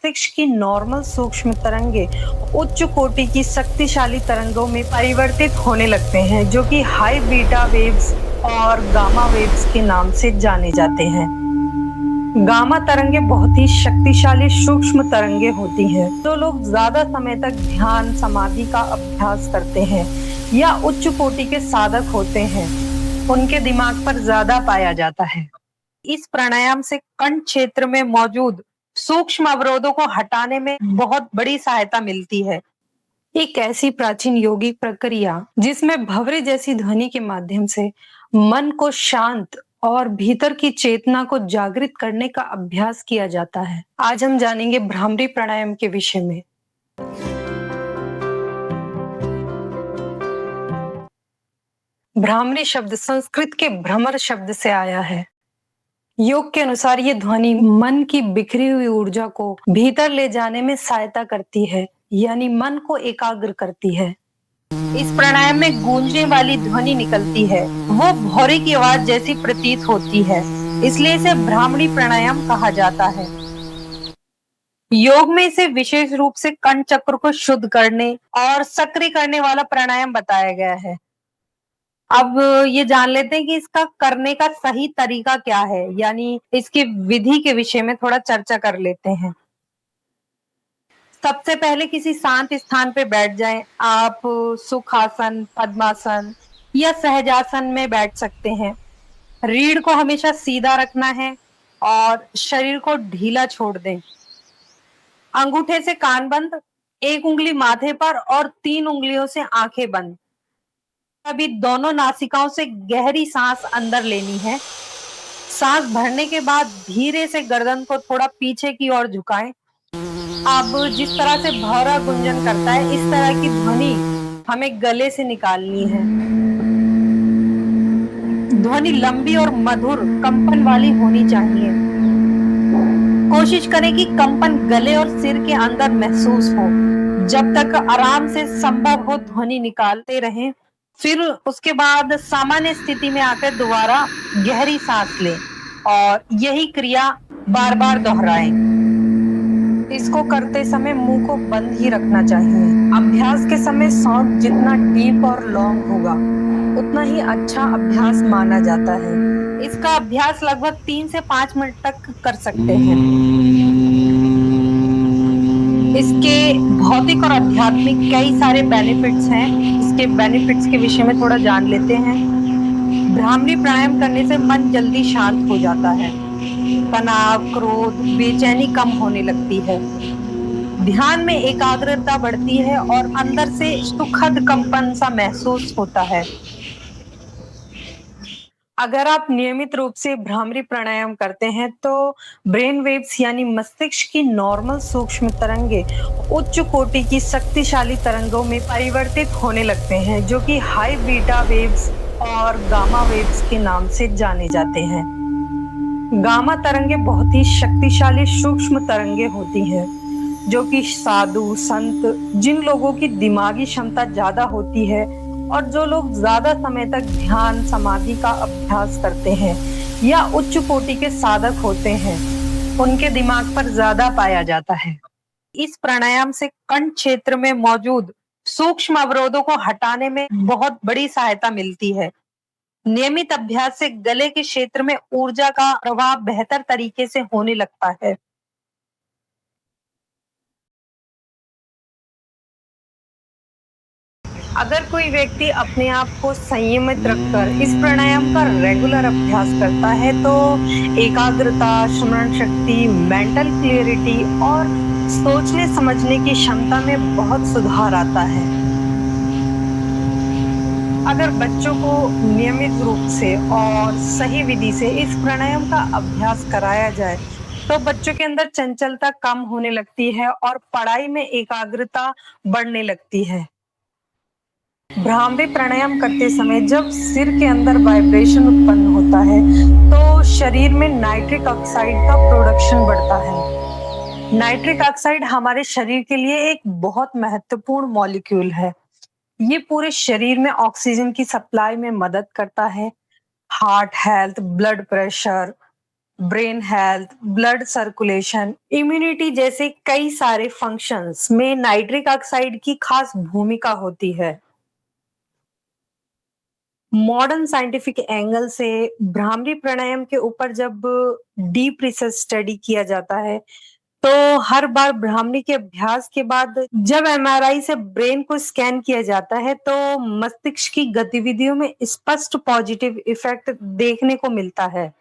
मस्तिष्क की नॉर्मल सूक्ष्म तरंगे उच्च कोटि की शक्तिशाली तरंगों में परिवर्तित होने लगते हैं, जो कि हाई बीटा वेव्स और गामा वेव्स के नाम से जाने जाते हैं। गामा तरंगे बहुत ही शक्तिशाली सूक्ष्म तरंगे होती हैं। जो लोग ज्यादा समय तक ध्यान समाधि का अभ्यास करते हैं या उच्च कोटि के साधक होते हैं, उनके दिमाग पर ज्यादा पाया जाता है। इस प्राणायाम से कंठ क्षेत्र में मौजूद सूक्ष्म अवरोधों को हटाने में बहुत बड़ी सहायता मिलती है। एक ऐसी प्राचीन योगिक प्रक्रिया जिसमें भंवरे जैसी ध्वनि के माध्यम से मन को शांत और भीतर की चेतना को जागृत करने का अभ्यास किया जाता है। आज हम जानेंगे भ्रामरी प्राणायाम के विषय में। भ्रामरी शब्द संस्कृत के भ्रमर शब्द से आया है। योग के अनुसार ये ध्वनि मन की बिखरी हुई ऊर्जा को भीतर ले जाने में सहायता करती है, यानी मन को एकाग्र करती है। इस प्राणायाम में गूंजने वाली ध्वनि निकलती है, वो भौरे की आवाज जैसी प्रतीत होती है, इसलिए इसे भ्रामरी प्राणायाम कहा जाता है। योग में इसे विशेष रूप से कंठ चक्र को शुद्ध करने और सक्रिय करने वाला प्राणायाम बताया गया है। अब ये जान लेते हैं कि इसका करने का सही तरीका क्या है, यानी इसकी विधि के विषय में थोड़ा चर्चा कर लेते हैं। सबसे पहले किसी शांत स्थान पे बैठ जाएं। आप सुखासन, पद्मासन या सहजासन में बैठ सकते हैं। रीढ़ को हमेशा सीधा रखना है और शरीर को ढीला छोड़ दें। अंगूठे से कान बंद, एक उंगली माथे पर और 3 उंगलियों से आंखें बंद। अभी दोनों नासिकाओं से गहरी सांस अंदर लेनी है। सांस भरने के बाद धीरे से गर्दन को थोड़ा पीछे की ओर झुकाएं। अब जिस तरह से भौरा गुंजन करता है, इस तरह की ध्वनि हमें गले से निकालनी है। ध्वनि लंबी और मधुर कंपन वाली होनी चाहिए। कोशिश करें कि कंपन गले और सिर के अंदर महसूस हो। जब तक आराम से संभव हो ध्वनि निकालते रहें। फिर उसके बाद सामान्य स्थिति में आकर दोबारा गहरी सांस लें और यही क्रिया बार बार दोहराएं। इसको करते समय मुंह को बंद ही रखना चाहिए। अभ्यास के समय साउंड जितना डीप और लॉन्ग होगा, उतना ही अच्छा अभ्यास माना जाता है। इसका अभ्यास लगभग 3 से 5 मिनट तक कर सकते हैं। इसके भौतिक और आध्यात्मिक कई सारे बेनिफिट्स हैं। इसके बेनिफिट्स के विषय में थोड़ा जान लेते हैं। भ्रामरी प्राणायाम करने से मन जल्दी शांत हो जाता है। तनाव, क्रोध, बेचैनी कम होने लगती है। ध्यान में एकाग्रता बढ़ती है और अंदर से सुखद कंपन सा महसूस होता है। अगर आप नियमित रूप से भ्रामरी प्राणायाम करते हैं तो ब्रेन वेव्स यानी मस्तिष्क की नॉर्मल सूक्ष्म तरंगे उच्च कोटि की शक्तिशाली तरंगों में परिवर्तित होने लगते हैं, जो कि हाई बीटा वेव्स और गामा वेव्स के नाम से जाने जाते हैं। गामा तरंगे बहुत ही शक्तिशाली सूक्ष्म तरंगे होती हैं, जो कि साधु संत, जिन लोगों की दिमागी क्षमता ज्यादा होती है और जो लोग ज्यादा समय तक ध्यान समाधि का अभ्यास करते हैं या उच्च कोटि के साधक होते हैं, उनके दिमाग पर ज्यादा पाया जाता है। इस प्राणायाम से कंठ क्षेत्र में मौजूद सूक्ष्म अवरोधों को हटाने में बहुत बड़ी सहायता मिलती है। नियमित अभ्यास से गले के क्षेत्र में ऊर्जा का प्रवाह बेहतर तरीके से होने लगता है। अगर कोई व्यक्ति अपने आप को संयमित रखकर इस प्राणायाम का रेगुलर अभ्यास करता है तो एकाग्रता, स्मरण शक्ति, मेंटल क्लियरिटी और सोचने समझने की क्षमता में बहुत सुधार आता है। अगर बच्चों को नियमित रूप से और सही विधि से इस प्राणायाम का अभ्यास कराया जाए तो बच्चों के अंदर चंचलता कम होने लगती है और पढ़ाई में एकाग्रता बढ़ने लगती है। भ्रामरी प्राणायाम करते समय जब सिर के अंदर वाइब्रेशन उत्पन्न होता है तो शरीर में नाइट्रिक ऑक्साइड का प्रोडक्शन बढ़ता है। नाइट्रिक ऑक्साइड हमारे शरीर के लिए एक बहुत महत्वपूर्ण मॉलिक्यूल है। ये पूरे शरीर में ऑक्सीजन की सप्लाई में मदद करता है। Heart health, blood pressure, brain health, blood circulation, immunity जैसे कई सारे फंक्शंस में नाइट्रिक ऑक्साइड की खास भूमिका होती है। मॉडर्न साइंटिफिक एंगल से भ्रामरी प्राणायाम के ऊपर जब डीप रिसर्च स्टडी किया जाता है, तो हर बार भ्रामरी के अभ्यास के बाद जब एमआरआई से ब्रेन को स्कैन किया जाता है, तो मस्तिष्क की गतिविधियों में स्पष्ट पॉजिटिव इफेक्ट देखने को मिलता है।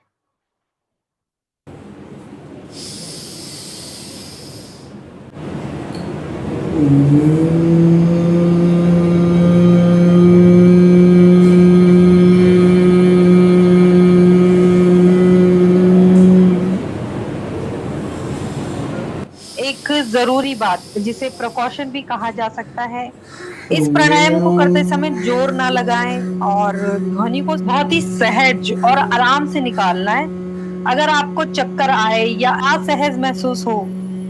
एक ज़रूरी बात जिसे प्रिकॉशन भी कहा जा सकता है, इस प्राणायाम को करते समय जोर ना लगाएँ और ध्वनि को बहुत ही सहज और आराम से निकालना है। अगर आपको चक्कर आए या असहज महसूस हो,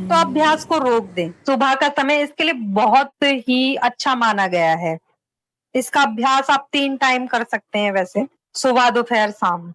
तो अभ्यास को रोक दें। सुबह का समय इसके लिए बहुत ही अच्छा माना गया है। इसका अभ्यास आप 3 टाइम कर सकते हैं वैसे, सुबह, दोपहर, शाम।